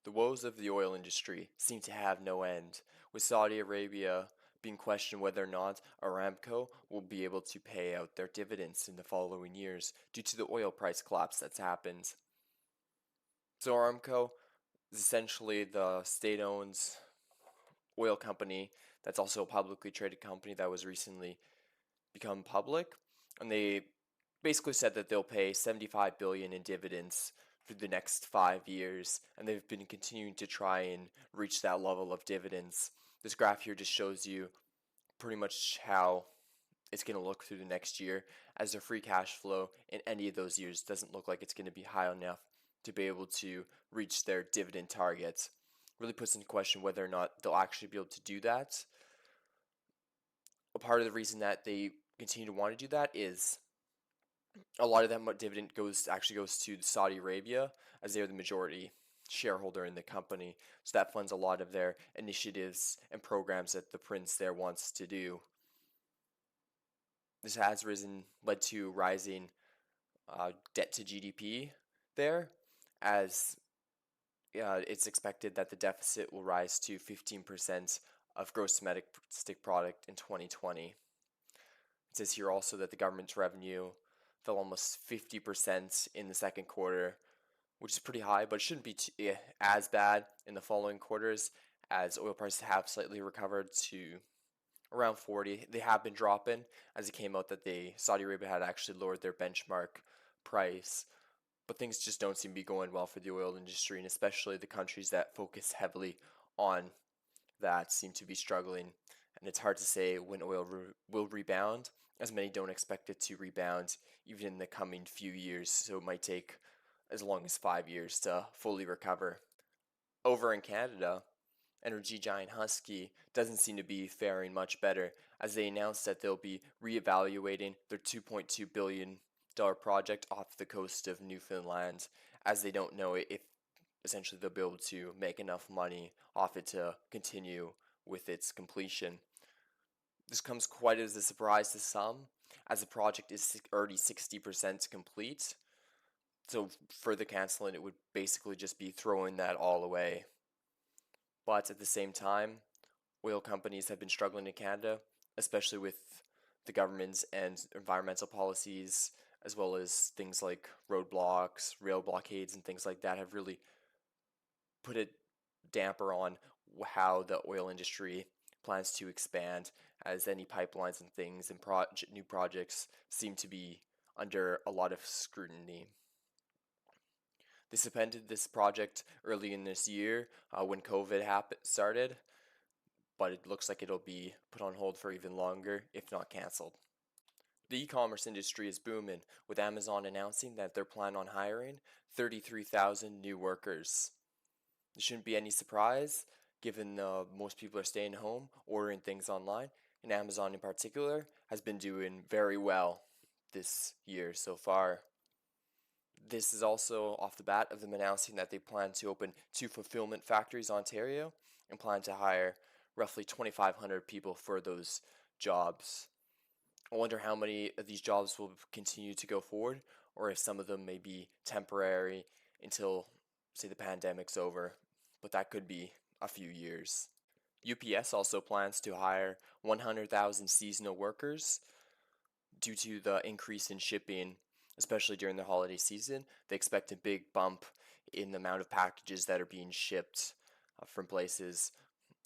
The woes of the oil industry seem to have no end, with Saudi Arabia being questioned whether or not Aramco will be able to pay out their dividends in the following years due to the oil price collapse that's happened. So Aramco is essentially the state-owned oil company that's also a publicly traded company that was recently become public, and they basically said that they'll pay 75 billion in dividends for the next 5 years, and they've been continuing to try and reach that level of dividends. This graph here just shows you pretty much how it's going to look through the next year, as their free cash flow in any of those years doesn't look like it's going to be high enough to be able to reach their dividend targets. Really puts into question whether or not they'll actually be able to do that. A part of the reason that they continue to want to do that is a lot of that dividend goes to Saudi Arabia, as they are the majority shareholder in the company. So that funds a lot of their initiatives and programs that the prince there wants to do. This has led to rising debt to GDP there, as it's expected that the deficit will rise to 15% of gross domestic product in 2020. It says here also that the government's revenue fell almost 50% in the second quarter, which is pretty high, but it shouldn't be as bad in the following quarters, as oil prices have slightly recovered to around 40. They have been dropping, as it came out that Saudi Arabia had actually lowered their benchmark price. But things just don't seem to be going well for the oil industry, and especially the countries that focus heavily on that seem to be struggling. And it's hard to say when oil will rebound, as many don't expect it to rebound even in the coming few years, so it might take as long as 5 years to fully recover. Over in Canada, energy giant Husky doesn't seem to be faring much better, as they announced that they'll be reevaluating their $2.2 billion project off the coast of Newfoundland, as they don't know if essentially they'll be able to make enough money off it to continue with its completion. This comes quite as a surprise to some, as the project is already 60% complete. So further canceling it would basically just be throwing that all away. But at the same time, oil companies have been struggling in Canada, especially with the government's and environmental policies, as well as things like roadblocks, rail blockades, and things like that have really put a damper on how the oil industry plans to expand, as any pipelines and things and new projects seem to be under a lot of scrutiny. They suspended this project early in this year when COVID started, but it looks like it'll be put on hold for even longer, if not canceled. The e-commerce industry is booming, with Amazon announcing that they're planning on hiring 33,000 new workers. It shouldn't be any surprise, given most people are staying home, ordering things online, and Amazon in particular has been doing very well this year so far. This is also off the bat of them announcing that they plan to open 2 fulfillment factories in Ontario and plan to hire roughly 2,500 people for those jobs. I wonder how many of these jobs will continue to go forward, or if some of them may be temporary until, say, the pandemic's over, but that could be a few years. UPS also plans to hire 100,000 seasonal workers due to the increase in shipping, especially during the holiday season. They expect a big bump in the amount of packages that are being shipped from places.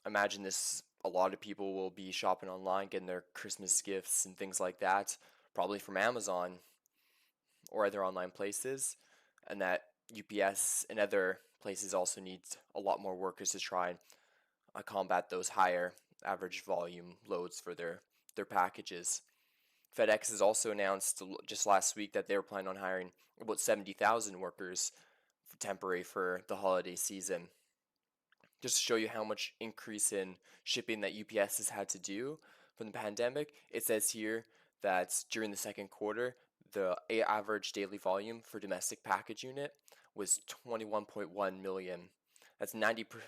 Imagine this, a lot of people will be shopping online, getting their Christmas gifts and things like that, probably from Amazon or other online places, and that UPS and other places also need a lot more workers to try and combat those higher average volume loads for their packages. FedEx has also announced just last week that they were planning on hiring about 70,000 workers temporary for the holiday season. Just to show you how much increase in shipping that UPS has had to do from the pandemic, it says here that during the second quarter, the average daily volume for domestic package unit was 21.1 million. That's 91%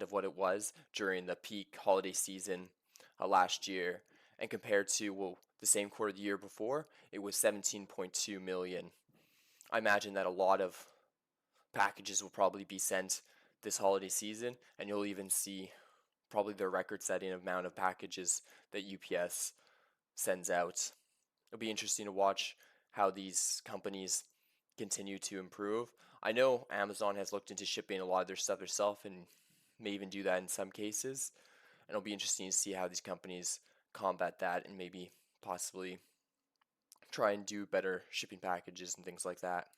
of what it was during the peak holiday season last year. And compared to the same quarter the year before, it was 17.2 million. I imagine that a lot of packages will probably be sent this holiday season, and you'll even see probably the record-setting amount of packages that UPS sends out. It'll be interesting to watch how these companies continue to improve. I know Amazon has looked into shipping a lot of their stuff themselves and may even do that in some cases. And it'll be interesting to see how these companies combat that and maybe possibly try and do better shipping packages and things like that.